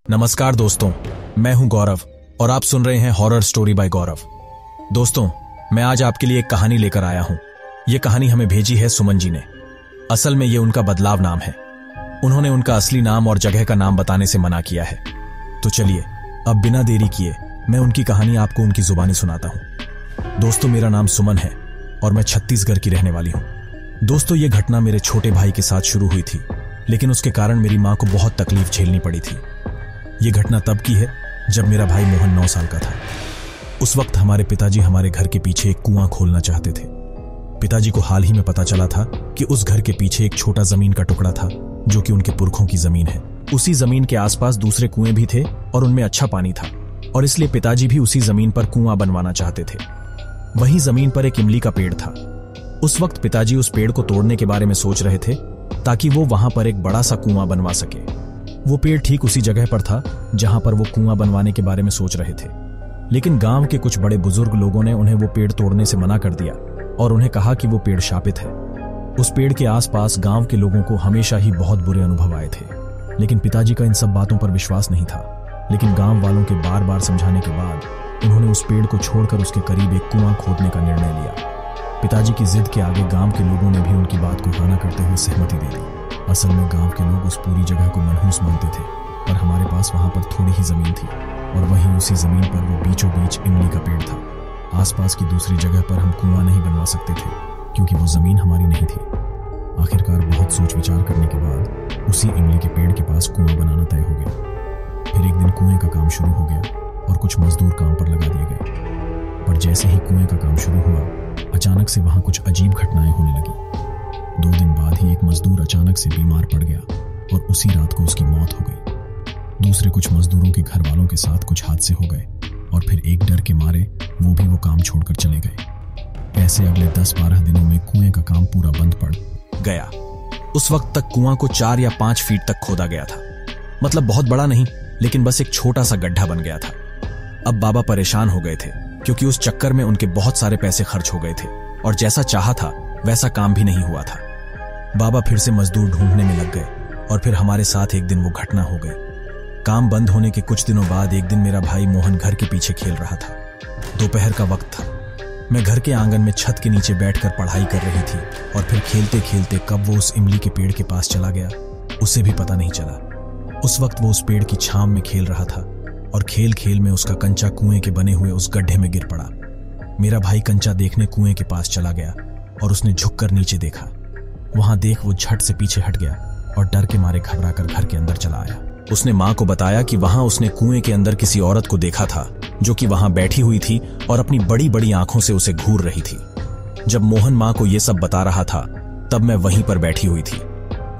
नमस्कार दोस्तों, मैं हूं गौरव और आप सुन रहे हैं हॉरर स्टोरी बाय गौरव। दोस्तों, मैं आज आपके लिए एक कहानी लेकर आया हूं। यह कहानी हमें भेजी है सुमन जी ने। असल में यह उनका बदलाव नाम है। उन्होंने उनका असली नाम और जगह का नाम बताने से मना किया है। तो चलिए अब बिना देरी किए मैं उनकी कहानी आपको उनकी जुबानी सुनाता हूं। दोस्तों, मेरा नाम सुमन है और मैं छत्तीसगढ़ की रहने वाली हूं। दोस्तों, यह घटना मेरे छोटे भाई के साथ शुरू हुई थी, लेकिन उसके कारण मेरी मां को बहुत तकलीफ झेलनी पड़ी थी। यह घटना तब की है जब मेरा भाई मोहन 9 साल का था। उस वक्त हमारे पिताजी हमारे घर के पीछे एक कुआं खोलना चाहते थे। पिताजी को हाल ही में पता चला था कि उस घर के पीछे एक छोटा जमीन का टुकड़ा था जो कि उनके पुरखों की जमीन है। उसी जमीन के आसपास दूसरे कुएं भी थे और उनमें अच्छा पानी था, और इसलिए पिताजी भी उसी जमीन पर कुआं बनवाना चाहते थे। वही जमीन पर एक इमली का पेड़ था। उस वक्त पिताजी उस पेड़ को तोड़ने के बारे में सोच रहे थे ताकि वो वहां पर एक बड़ा सा कुआं बनवा सके। वो पेड़ ठीक उसी जगह पर था जहां पर वो कुआं बनवाने के बारे में सोच रहे थे, लेकिन गांव के कुछ बड़े बुजुर्ग लोगों ने उन्हें वो पेड़ तोड़ने से मना कर दिया और उन्हें कहा कि वो पेड़ शापित है। उस पेड़ के आसपास गांव के लोगों को हमेशा ही बहुत बुरे अनुभव आए थे, लेकिन पिताजी का इन सब बातों पर विश्वास नहीं था। लेकिन गांव वालों के बार बार समझाने के बाद उन्होंने उस पेड़ को छोड़कर उसके करीब एक कुआं खोदने का निर्णय लिया। पिताजी की जिद के आगे गांव के लोगों ने भी उनकी बात को हाना करते हुए सहमति दे दी। असल में गांव के लोग उस पूरी जगह को मनहूस मानते थे, पर हमारे पास वहां पर थोड़ी ही जमीन थी और वहीं उसी जमीन पर वो बीचों बीच इमली का पेड़ था। आसपास की दूसरी जगह पर हम कुआं नहीं बनवा सकते थे क्योंकि वो जमीन हमारी नहीं थी। आखिरकार बहुत सोच विचार करने के बाद उसी इमली के पेड़ के पास कुआं बनाना तय हो गया। फिर एक दिन कुएं का काम शुरू हो गया और कुछ मजदूर काम पर लगा दिए गए। पर जैसे ही कुएं का काम शुरू हुआ, अचानक से वहां कुछ अजीब घटनाएं होने लगी। 2 दिन बाद ही एक मजदूर अचानक से बीमार पड़ गया और उसी रात को उसकी मौत हो गई। दूसरे कुछ मजदूरों के घर वालों के साथ कुछ हादसे हो गए और फिर एक डर के मारे वो भी वो काम छोड़कर चले गए। ऐसे अगले 10-12 दिनों में कुएं का काम पूरा बंद पड़ गया। उस वक्त तक कुआं को 4 या 5 फीट तक खोदा गया था। मतलब बहुत बड़ा नहीं, लेकिन बस एक छोटा सा गड्ढा बन गया था। अब बाबा परेशान हो गए थे क्योंकि उस चक्कर में उनके बहुत सारे पैसे खर्च हो गए थे और जैसा चाहा था वैसा काम भी नहीं हुआ था। बाबा फिर से मजदूर ढूंढने में लग गए और फिर हमारे साथ एक दिन वो घटना हो गई। काम बंद होने के कुछ दिनों बाद एक दिन मेरा भाई मोहन घर के पीछे खेल रहा था। दोपहर का वक्त था। मैं घर के आंगन में छत के नीचे बैठकर पढ़ाई कर रही थी और फिर खेलते खेलते कब वो उस इमली के पेड़ के पास चला गया उसे भी पता नहीं चला। उस वक्त वो उस पेड़ की छांव में खेल रहा था और खेल खेल में उसका कंचा कुएं के बने हुए उस गड्ढे में गिर पड़ा। मेरा भाई कंचा देखने कुएं के पास चला गया और उसने झुककर नीचे देखा। वहां देख वो झट से पीछे हट गया और डर के मारे घबराकर घर के अंदर चला आया। उसने मां को बताया कि वहां उसने कुएं के अंदर किसी औरत को देखा था जो कि वहां बैठी हुई थी और अपनी बड़ी बड़ी आंखों से उसे घूर रही थी। जब मोहन मां को यह सब बता रहा था तब मैं वहीं पर बैठी हुई थी।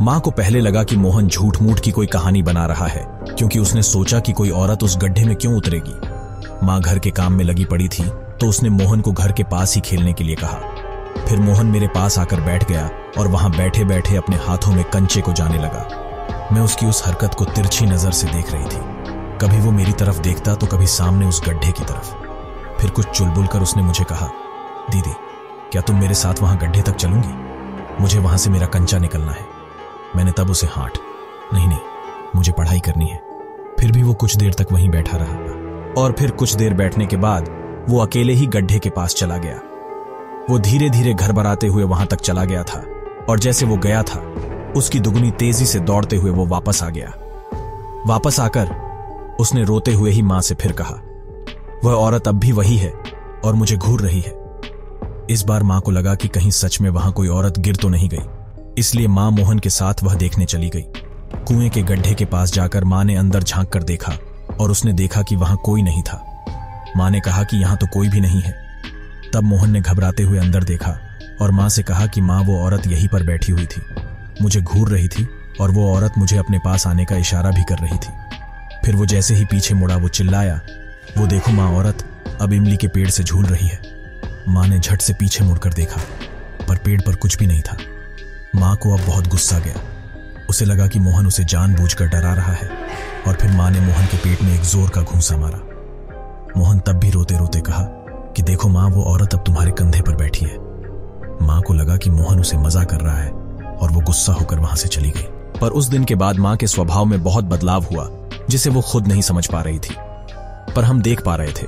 मां को पहले लगा कि मोहन झूठ मूठ की कोई कहानी बना रहा है, क्योंकि उसने सोचा कि कोई औरत उस गड्ढे में क्यों उतरेगी। मां घर के काम में लगी पड़ी थी तो उसने मोहन को घर के पास ही खेलने के लिए कहा। फिर मोहन मेरे पास आकर बैठ गया और वहां बैठे बैठे अपने हाथों में कंचे को जाने लगा। मैं उसकी उस हरकत को तिरछी नजर से देख रही थी। कभी वो मेरी तरफ देखता तो कभी सामने उस गड्ढे की तरफ। फिर कुछ चुलबुल कर उसने मुझे कहा, दीदी क्या तुम मेरे साथ वहां गड्ढे तक चलूंगी? मुझे वहां से मेरा कंचा निकलना है। मैंने तब उसे नहीं, मुझे पढ़ाई करनी है। फिर भी वो कुछ देर तक वहीं बैठा रहा और फिर कुछ देर बैठने के बाद वो अकेले ही गड्ढे के पास चला गया। वो धीरे धीरे घर बराते हुए वहां तक चला गया था और जैसे वो गया था उसकी दुगनी तेजी से दौड़ते हुए वो वापस आ गया। वापस आकर उसने रोते हुए ही मां से फिर कहा, वह औरत अब भी वही है और मुझे घूर रही है। इस बार मां को लगा कि कहीं सच में वहां कोई औरत गिर तो नहीं गई, इसलिए मां मोहन के साथ वह देखने चली गई। कुएं के गड्ढे के पास जाकर मां ने अंदर झांक कर देखा और उसने देखा कि वहां कोई नहीं था। मां ने कहा कि यहां तो कोई भी नहीं है। तब मोहन ने घबराते हुए अंदर देखा और मां से कहा कि मां, वो औरत यहीं पर बैठी हुई थी, मुझे घूर रही थी और वो औरत मुझे अपने पास आने का इशारा भी कर रही थी। फिर वो जैसे ही पीछे मुड़ा वो चिल्लाया, वो देखो मां, औरत अब इमली के पेड़ से झूल रही है। मां ने झट से पीछे मुड़कर देखा पर पेड़ पर कुछ भी नहीं था। मां को अब बहुत गुस्सा गया। उसे लगा कि मोहन उसे जानबूझकर डरा रहा है और फिर मां ने मोहन के पेट में एक जोर का घूंसा मारा। मोहन तब भी रोते रोते कहा कि देखो मां, वो औरत अब तुम्हारे कंधे पर बैठी है। मां को लगा कि मोहन उसे मजा कर रहा है और वो गुस्सा होकर वहां से चली गई। पर उस दिन के बाद मां के स्वभाव में बहुत बदलाव हुआ जिसे वो खुद नहीं समझ पा रही थी, पर हम देख पा रहे थे।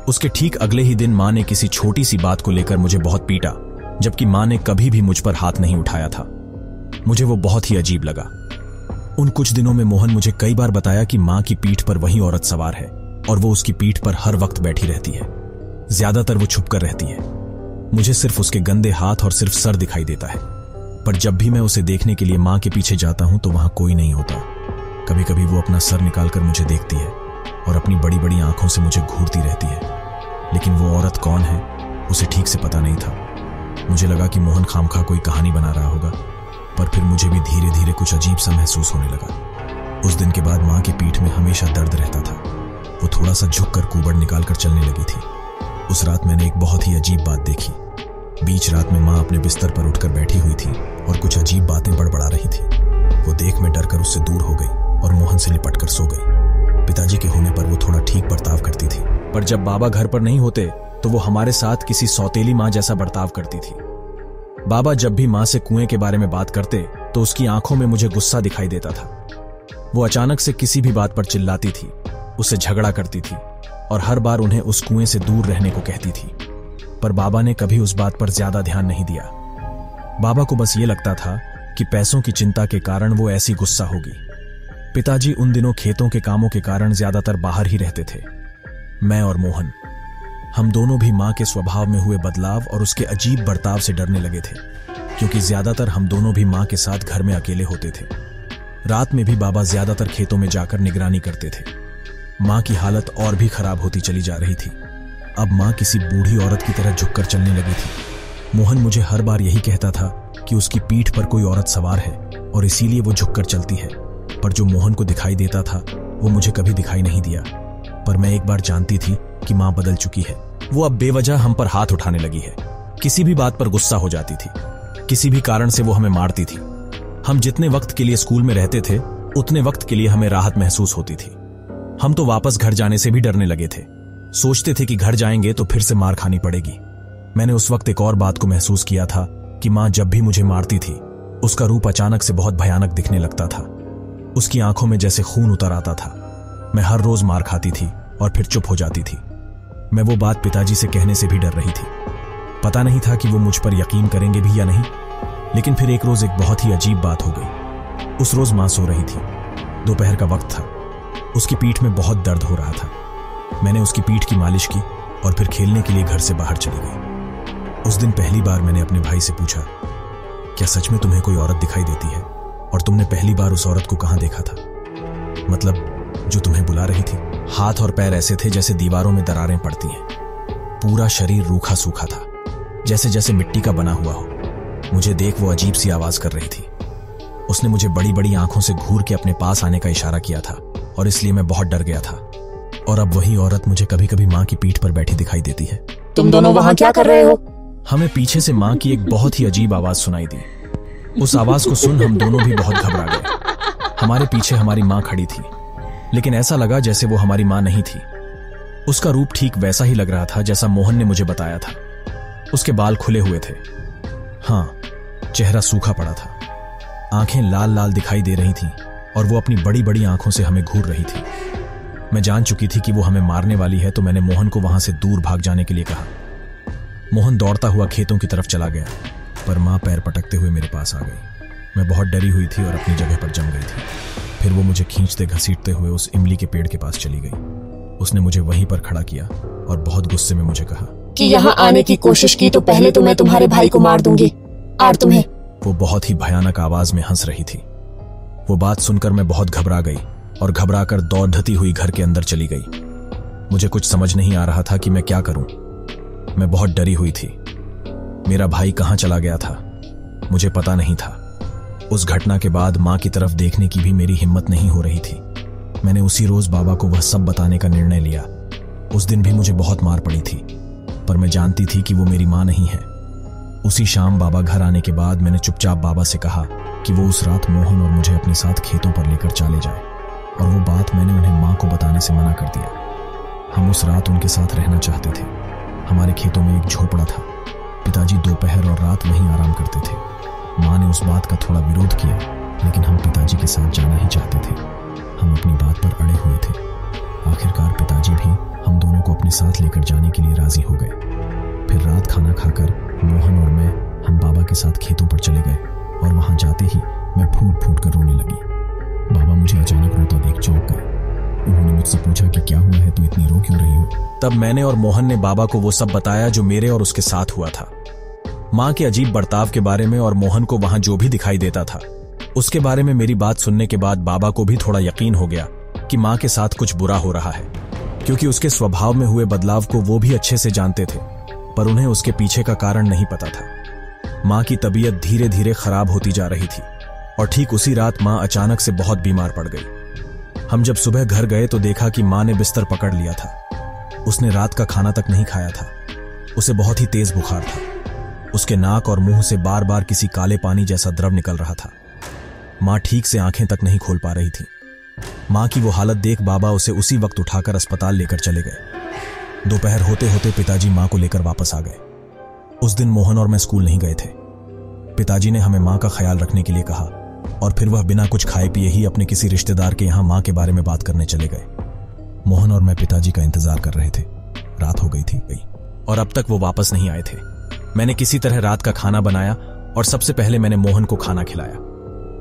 उसके ठीक अगले ही दिन मां ने किसी छोटी सी बात को लेकर मुझे बहुत पीटा, जबकि मां ने कभी भी मुझ पर हाथ नहीं उठाया था। मुझे वो बहुत ही अजीब लगा। उन कुछ दिनों में मोहन मुझे कई बार बताया कि मां की पीठ पर वही औरत सवार है और वो उसकी पीठ पर हर वक्त बैठी रहती है। ज्यादातर वो छुपकर रहती है। मुझे सिर्फ उसके गंदे हाथ और सिर्फ सर दिखाई देता है, पर जब भी मैं उसे देखने के लिए मां के पीछे जाता हूं तो वहां कोई नहीं होता। कभी कभी वो अपना सर निकालकर मुझे देखती है और अपनी बड़ी बड़ी आंखों से मुझे घूरती रहती है, लेकिन वो औरत कौन है उसे ठीक से पता नहीं था। मुझे लगा कि मोहन खामखा कोई कहानी बना रहा होगा, पर फिर मुझे भी धीरे धीरे कुछ अजीब सा महसूस होने लगा। उस दिन के बाद मां की पीठ में हमेशा दर्द रहता था। वो थोड़ा सा झुककर कुबड़ निकालकर चलने लगी थी। उस रात मैंने एक बहुत ही अजीब बात देखी। बीच रात में मां अपने बिस्तर पर उठकर बैठी हुई थी और कुछ अजीब बातें बड़बड़ा रही थी। वो देख मैं डरकर उससे दूर हो गई और मोहन से लिपट कर सो गई। पिताजी के होने पर वो थोड़ा ठीक बर्ताव करती थी, पर जब बाबा घर पर नहीं होते तो वो हमारे साथ किसी सौतेली मां जैसा बर्ताव करती थी। बाबा जब भी मां से कुएं के बारे में बात करते तो उसकी आंखों में मुझे गुस्सा दिखाई देता था। वो अचानक से किसी भी बात पर चिल्लाती थी, उससे झगड़ा करती थी और हर बार उन्हें उस कुएं से दूर रहने को कहती थी। पर बाबा ने कभी उस बात पर ज्यादा ध्यान नहीं दिया। बाबा को बस ये लगता था कि पैसों की चिंता के कारण वो ऐसी गुस्सा होगी। पिताजी उन दिनों खेतों के कामों के कारण ज्यादातर बाहर ही रहते थे। मैं और मोहन, हम दोनों भी मां के स्वभाव में हुए बदलाव और उसके अजीब बर्ताव से डरने लगे थे, क्योंकि ज्यादातर हम दोनों भी मां के साथ घर में अकेले होते थे। रात में भी बाबा ज्यादातर खेतों में जाकर निगरानी करते थे। मां की हालत और भी खराब होती चली जा रही थी। अब मां किसी बूढ़ी औरत की तरह झुककर चलने लगी थी। मोहन मुझे हर बार यही कहता था कि उसकी पीठ पर कोई औरत सवार है और इसीलिए वो झुककर चलती है, पर जो मोहन को दिखाई देता था वो मुझे कभी दिखाई नहीं दिया। पर मैं एक बार जानती थी कि मां बदल चुकी है। वो अब बेवजह हम पर हाथ उठाने लगी है। किसी भी बात पर गुस्सा हो जाती थी। किसी भी कारण से वो हमें मारती थी। हम जितने वक्त के लिए स्कूल में रहते थे उतने वक्त के लिए हमें राहत महसूस होती थी। हम तो वापस घर जाने से भी डरने लगे थे। सोचते थे कि घर जाएंगे तो फिर से मार खानी पड़ेगी। मैंने उस वक्त एक और बात को महसूस किया था कि मां जब भी मुझे मारती थी उसका रूप अचानक से बहुत भयानक दिखने लगता था। उसकी आंखों में जैसे खून उतर आता था। मैं हर रोज मार खाती थी और फिर चुप हो जाती थी। मैं वो बात पिताजी से कहने से भी डर रही थी। पता नहीं था कि वो मुझ पर यकीन करेंगे भी या नहीं। लेकिन फिर एक रोज एक बहुत ही अजीब बात हो गई। उस रोज मां सो रही थी। दोपहर का वक्त था। उसकी पीठ में बहुत दर्द हो रहा था। मैंने उसकी पीठ की मालिश की और फिर खेलने के लिए घर से बाहर चली गई। उस दिन पहली बार मैंने अपने भाई से पूछा, क्या सच में तुम्हें कोई औरत दिखाई देती है? और तुमने पहली बार उस औरत को कहां देखा था? मतलब जो तुम्हें बुला रही थी। हाथ और पैर ऐसे थे जैसे दीवारों में दरारें पड़ती हैं। पूरा शरीर रूखा सूखा था, जैसे जैसे मिट्टी का बना हुआ हो। मुझे देख वो अजीब सी आवाज कर रही थी। उसने मुझे बड़ी बड़ी आंखों से घूर के अपने पास आने का इशारा किया था और इसलिए मैं बहुत डर गया था। और अब वही औरत मुझे कभी कभी मां की पीठ पर बैठी दिखाई देती है। तुम दोनों वहां क्या कर रहे हो? हमें पीछे से मां की एक बहुत ही अजीब आवाज सुनाई दी। उस आवाज को सुन हम दोनों भी बहुत घबरा गए। हमारे पीछे हमारी मां खड़ी थी, लेकिन ऐसा लगा जैसे वो हमारी मां नहीं थी। उसका रूप ठीक वैसा ही लग रहा था जैसा मोहन ने मुझे बताया था। उसके बाल खुले हुए थे। हाँ, चेहरा सूखा पड़ा था। आंखें लाल लाल दिखाई दे रही थीं और वो अपनी बड़ी बड़ी आंखों से हमें घूर रही थी। मैं जान चुकी थी कि वो हमें मारने वाली है, तो मैंने मोहन को वहां से दूर भाग जाने के लिए कहा। मोहन दौड़ता हुआ खेतों की तरफ चला गया, पर मां पैर पटकते हुए मेरे पास आ गई। मैं बहुत डरी हुई थी और अपनी जगह पर जम गई थी। फिर वो मुझे खींचते घसीटते हुए उस इमली के पेड़ के पास चली गई। उसने मुझे वहीं पर खड़ा किया और बहुत गुस्से में मुझे कहा कि यहाँ आने की कोशिश की तो पहले तो मैं तुम्हारे भाई को मार दूंगी और तुम्हें। वो बहुत ही भयानक आवाज में हंस रही थी। वो बात सुनकर मैं बहुत घबरा गई और घबराकर दौड़ती हुई घर के अंदर चली गई। मुझे कुछ समझ नहीं आ रहा था कि मैं क्या करूं। मैं बहुत डरी हुई थी। मेरा भाई कहां चला गया था मुझे पता नहीं था। उस घटना के बाद मां की तरफ देखने की भी मेरी हिम्मत नहीं हो रही थी। मैंने उसी रोज बाबा को वह सब बताने का निर्णय लिया। उस दिन भी मुझे बहुत मार पड़ी थी, पर मैं जानती थी कि वो मेरी मां नहीं है। उसी शाम बाबा घर आने के बाद मैंने चुपचाप बाबा से कहा कि वो उस रात मोहन और मुझे अपने साथ खेतों पर लेकर चले जाए, और वो बात मैंने उन्हें मां को बताने से मना कर दिया। हम उस रात उनके साथ रहना चाहते थे। हमारे खेतों में एक झोपड़ा था। पिताजी दोपहर और रात वहीं आराम करते थे। मां ने उस बात का थोड़ा विरोध किया, लेकिन हम पिताजी के साथ जाना ही चाहते थे। हम अपनी बात पर अड़े हुए थे। आखिरकार पिताजी भी हम दोनों को अपने साथ लेकर जाने के लिए राजी हो गए। फिर रात खाना खाकर मोहन और मैं हम बाबा के साथ खेतों पर चले गए और वहां जाते ही मैं फूट फूट कर रोने लगी। बाबा मुझे अचानक रोता देख चौंक गए। उन्होंने मुझसे पूछा कि क्या हुआ है, तू इतनी रो क्यों रही हो? तब मैंने और मोहन ने बाबा को वो सब बताया जो मेरे और उसके साथ हुआ था। माँ के अजीब बर्ताव के बारे में और मोहन को वहां जो भी दिखाई देता था उसके बारे में। मेरी बात सुनने के बाद बाबा को भी थोड़ा यकीन हो गया कि माँ के साथ कुछ बुरा हो रहा है, क्योंकि उसके स्वभाव में हुए बदलाव को वो भी अच्छे से जानते थे, पर उन्हें उसके पीछे का कारण नहीं पता था। माँ की तबीयत धीरे धीरे खराब होती जा रही थी और ठीक उसी रात माँ अचानक से बहुत बीमार पड़ गई। हम जब सुबह घर गए तो देखा कि माँ ने बिस्तर पकड़ लिया था। उसने रात का खाना तक नहीं खाया था। उसे बहुत ही तेज बुखार था। उसके नाक और मुंह से बार बार किसी काले पानी जैसा द्रव निकल रहा था। माँ ठीक से आंखें तक नहीं खोल पा रही थी। माँ की वो हालत देख बाबा उसे उसी वक्त उठाकर अस्पताल लेकर चले गए। दोपहर होते होते पिताजी माँ को लेकर वापस आ गए। उस दिन मोहन और मैं स्कूल नहीं गए थे। पिताजी ने हमें माँ का ख्याल रखने के लिए कहा और फिर वह बिना कुछ खाए पिए ही अपने किसी रिश्तेदार के यहाँ माँ के बारे में बात करने चले गए। मोहन और मैं पिताजी का इंतजार कर रहे थे। रात हो गई थी और अब तक वो वापस नहीं आए थे। मैंने किसी तरह रात का खाना बनाया और सबसे पहले मैंने मोहन को खाना खिलाया।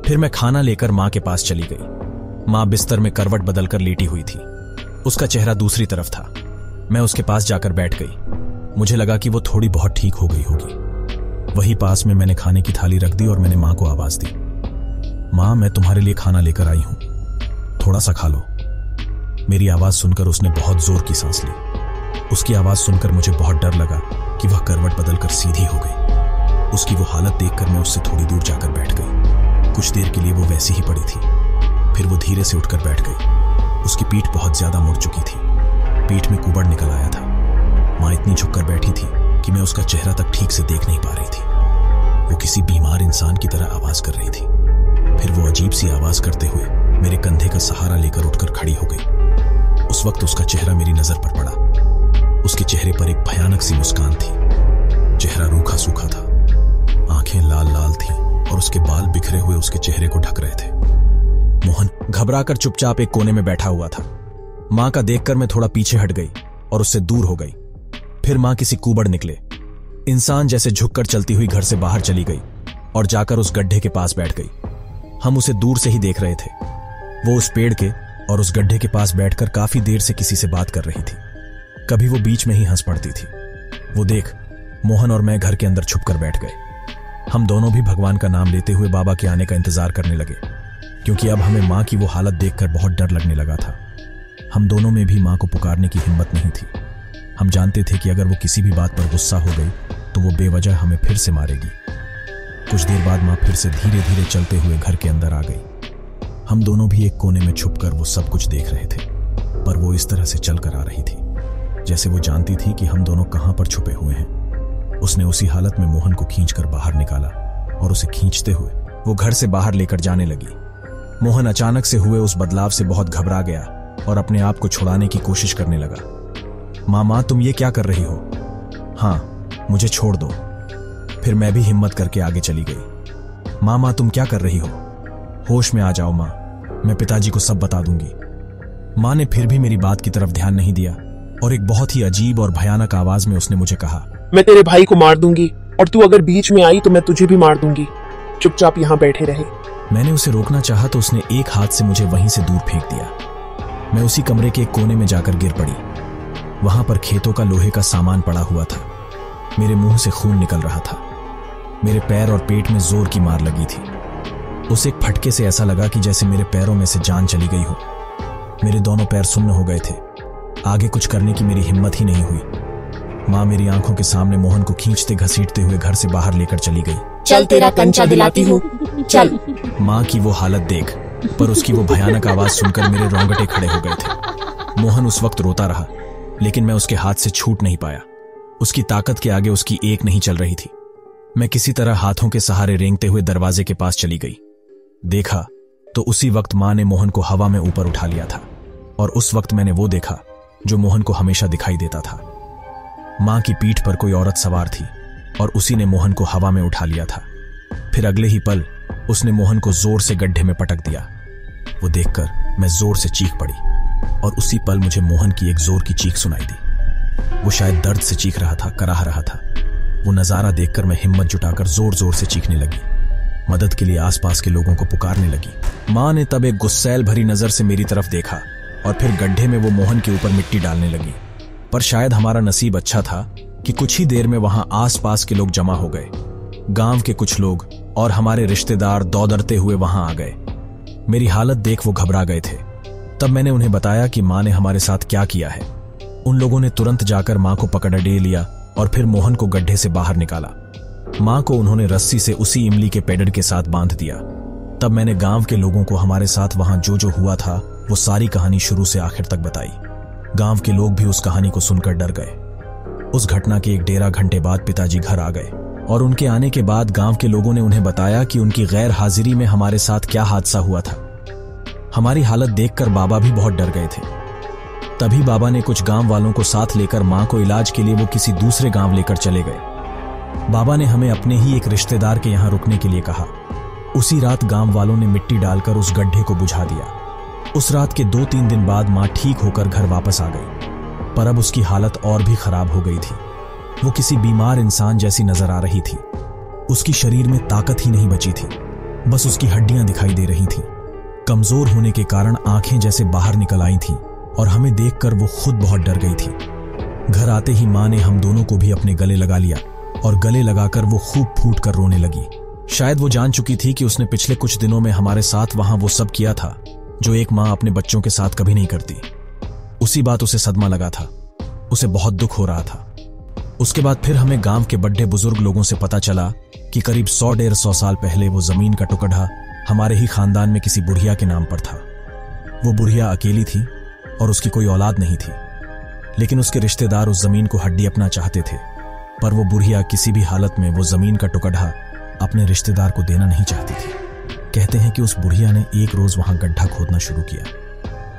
फिर मैं खाना लेकर माँ के पास चली गई। माँ बिस्तर में करवट बदलकर लेटी हुई थी। उसका चेहरा दूसरी तरफ था। मैं उसके पास जाकर बैठ गई। मुझे लगा कि वो थोड़ी बहुत ठीक हो गई होगी। वहीं पास में मैंने खाने की थाली रख दी और मैंने माँ को आवाज दी, माँ मैं तुम्हारे लिए खाना लेकर आई हूं, थोड़ा सा खा लो। मेरी आवाज सुनकर उसने बहुत जोर की सांस ली। उसकी आवाज सुनकर मुझे बहुत डर लगा कि वह करवट बदलकर सीधी हो गई। उसकी वो हालत देखकर मैं उससे थोड़ी दूर जाकर बैठ गई। कुछ देर के लिए वो वैसी ही पड़ी थी। फिर वो धीरे से उठकर बैठ गई। उसकी पीठ बहुत ज्यादा मुड़ चुकी थी। पीठ में कुबड़ निकल आया था। माँ इतनी झुककर बैठी थी कि मैं उसका चेहरा तक ठीक से देख नहीं पा रही थी। वो किसी बीमार इंसान की तरह आवाज कर रही थी। फिर वो अजीब सी आवाज करते हुए मेरे कंधे का सहारा लेकर उठकर खड़ी हो गई। उस वक्त उसका चेहरा मेरी नजर पर पड़ा। उसके चेहरे पर एक भयानक सी मुस्कान थी। चेहरा रूखा सूखा था, आंखें लाल लाल थीं और उसके बाल बिखरे हुए उसके चेहरे को ढक रहे थे। मोहन घबराकर चुपचाप एक कोने में बैठा हुआ था। माँ का देखकर मैं थोड़ा पीछे हट गई और उससे दूर हो गई। फिर माँ किसी कुबड़ निकले इंसान जैसे झुककर चलती हुई घर से बाहर चली गई और जाकर उस गड्ढे के पास बैठ गई। हम उसे दूर से ही देख रहे थे। वो उस पेड़ के और उस गड्ढे के पास बैठकर काफी देर से किसी से बात कर रही थी। कभी वो बीच में ही हंस पड़ती थी। वो देख मोहन और मैं घर के अंदर छुपकर बैठ गए। हम दोनों भी भगवान का नाम लेते हुए बाबा के आने का इंतजार करने लगे, क्योंकि अब हमें माँ की वो हालत देखकर बहुत डर लगने लगा था। हम दोनों में भी माँ को पुकारने की हिम्मत नहीं थी। हम जानते थे कि अगर वो किसी भी बात पर गुस्सा हो गई तो वो बेवजह हमें फिर से मारेगी। कुछ देर बाद माँ फिर से धीरे धीरे चलते हुए घर के अंदर आ गई। हम दोनों भी एक कोने में छुपकर वो सब कुछ देख रहे थे, पर वो इस तरह से चलकर आ रही थी जैसे वो जानती थी कि हम दोनों कहां पर छुपे हुए हैं। उसने उसी हालत में मोहन को खींचकर बाहर निकाला और उसे खींचते हुए वो घर से बाहर लेकर जाने लगी। मोहन अचानक से हुए उस बदलाव से बहुत घबरा गया और अपने आप को छुड़ाने की कोशिश करने लगा। माँ तुम ये क्या कर रही हो? हाँ, मुझे छोड़ दो। फिर मैं भी हिम्मत करके आगे चली गई। माँ तुम क्या कर रही हो? होश में आ जाओ माँ, मैं पिताजी को सब बता दूंगी। माँ ने फिर भी मेरी बात की तरफ ध्यान नहीं दिया और एक बहुत ही अजीब और भयानक आवाज में उसने मुझे कहा, मैं तेरे भाई को मार दूंगी और तू अगर बीच में आई तो मैं तुझे भी मार दूंगी। चुपचाप यहाँ बैठे रहे। मैंने उसे रोकना चाहा तो उसने एक हाथ से मुझे वहीं से दूर फेंक दिया। मैं उसी कमरे के एक कोने में जाकर गिर पड़ी। वहां पर खेतों का लोहे का सामान पड़ा हुआ था। मेरे मुंह से खून निकल रहा था। मेरे पैर और पेट में जोर की मार लगी थी। उस एक फटके से ऐसा लगा कि जैसे मेरे पैरों में से जान चली गई हो। मेरे दोनों पैर सुन्न हो गए थे। आगे कुछ करने की मेरी हिम्मत ही नहीं हुई। माँ मेरी आंखों के सामने मोहन को खींचते घसीटते हुए घर से बाहर लेकर चली गई। चल तेरा कंचा दिलाती हूँ, चल। माँ की वो हालत देख पर उसकी वो भयानक आवाज सुनकर मेरे रोंगटे खड़े हो गए थे। मोहन उस वक्त रोता रहा, लेकिन मैं उसके हाथ से छूट नहीं पाया। उसकी ताकत के आगे उसकी एक नहीं चल रही थी। मैं किसी तरह हाथों के सहारे रेंगते हुए दरवाजे के पास चली गई। देखा तो उसी वक्त माँ ने मोहन को हवा में ऊपर उठा लिया था और उस वक्त मैंने वो देखा जो मोहन को हमेशा दिखाई देता था। माँ की पीठ पर कोई औरत सवार थी और उसी ने मोहन को हवा में उठा लिया था। फिर अगले ही पल उसने मोहन को जोर से गड्ढे में पटक दिया। वो देखकर मैं जोर से चीख पड़ी और उसी पल मुझे मोहन की एक जोर की चीख सुनाई दी। वो शायद दर्द से चीख रहा था, कराह रहा था। वो नजारा देखकर मैं हिम्मत जुटाकर जोर जोर से चीखने लगी, मदद के लिए आसपास के लोगों को पुकारने लगी। माँ ने तब एक गुस्सैल भरी नजर से मेरी तरफ देखा और फिर गड्ढे में वो मोहन के ऊपर मिट्टी डालने लगी। पर शायद हमारा नसीब अच्छा था कि कुछ ही देर में वहां आसपास के लोग जमा हो गए। गांव के कुछ लोग और हमारे रिश्तेदार दौड़ते हुए वहां आ गए। मेरी हालत देख वो घबरा गए थे। तब मैंने उन्हें बताया कि माँ ने हमारे साथ क्या किया है। उन लोगों ने तुरंत जाकर माँ को पकड़ लिया और फिर मोहन को गड्ढे से बाहर निकाला। माँ को उन्होंने रस्सी से उसी इमली के पेड़ के साथ बांध दिया। तब मैंने गांव के लोगों को हमारे साथ वहां जो हुआ था वो सारी कहानी शुरू से आखिर तक बताई। गांव के लोग भी उस कहानी को सुनकर डर गए। उस घटना के 1.5 घंटे बाद पिताजी घर आ गए और उनके आने के बाद गांव के लोगों ने उन्हें बताया कि उनकी गैर हाजिरी में हमारे साथ क्या हादसा हुआ था। हमारी हालत देखकर बाबा भी बहुत डर गए थे। तभी बाबा ने कुछ गांव वालों को साथ लेकर मां को इलाज के लिए वो किसी दूसरे गांव लेकर चले गए। बाबा ने हमें अपने ही एक रिश्तेदार के यहां रुकने के लिए कहा। उसी रात गांव वालों ने मिट्टी डालकर उस गड्ढे को बुझा दिया। उस रात के 2-3 दिन बाद मां ठीक होकर घर वापस आ गई, पर अब उसकी हालत और भी खराब हो गई थी। वो किसी बीमार इंसान जैसी नजर आ रही थी। उसकी शरीर में ताकत ही नहीं बची थी, बस उसकी हड्डियां दिखाई दे रही थीं। कमजोर होने के कारण आंखें जैसे बाहर निकल आई थीं और हमें देखकर वो खुद बहुत डर गई थी। घर आते ही मां ने हम दोनों को भी अपने गले लगा लिया और गले लगाकर वो खूब फूट कर रोने लगी। शायद वो जान चुकी थी कि उसने पिछले कुछ दिनों में हमारे साथ वहां वो सब किया था जो एक मां अपने बच्चों के साथ कभी नहीं करती। उसी बात उसे सदमा लगा था। उसे बहुत दुख हो रहा था। उसके बाद फिर हमें गांव के बड़े बुजुर्ग लोगों से पता चला कि करीब 100-150 साल पहले वो जमीन का टुकड़ा हमारे ही खानदान में किसी बुढ़िया के नाम पर था। वो बुढ़िया अकेली थी और उसकी कोई औलाद नहीं थी, लेकिन उसके रिश्तेदार उस जमीन को हड्डी अपना चाहते थे। पर वो बुढ़िया किसी भी हालत में वो जमीन का टुकड़ा अपने रिश्तेदार को देना नहीं चाहती थी। कहते हैं कि उस बुढ़िया ने एक रोज वहां गड्ढा खोदना शुरू किया।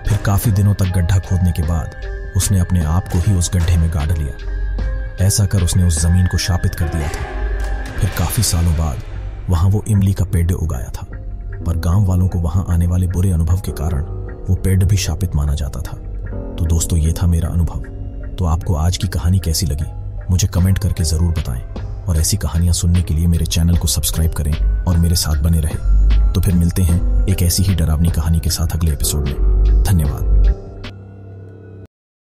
फिर काफी दिनों तक गड्ढा खोदने के बाद उसने अपने आप को ही उस गड्ढे में गाड़ लिया। ऐसा कर उसने उस जमीन को शापित कर दिया था। फिर काफी सालों बाद वहां वो इमली का पेड़ उगाया था, पर गांव वालों को वहां आने वाले बुरे अनुभव के कारण वो पेड़ भी शापित माना जाता था। तो दोस्तों, ये था मेरा अनुभव। तो आपको आज की कहानी कैसी लगी मुझे कमेंट करके जरूर बताएं, और ऐसी कहानियां सुनने के लिए मेरे चैनल को सब्सक्राइब करें और मेरे साथ बने रहें। तो फिर मिलते हैं एक ऐसी ही डरावनी कहानी के साथ अगले एपिसोड में। धन्यवाद।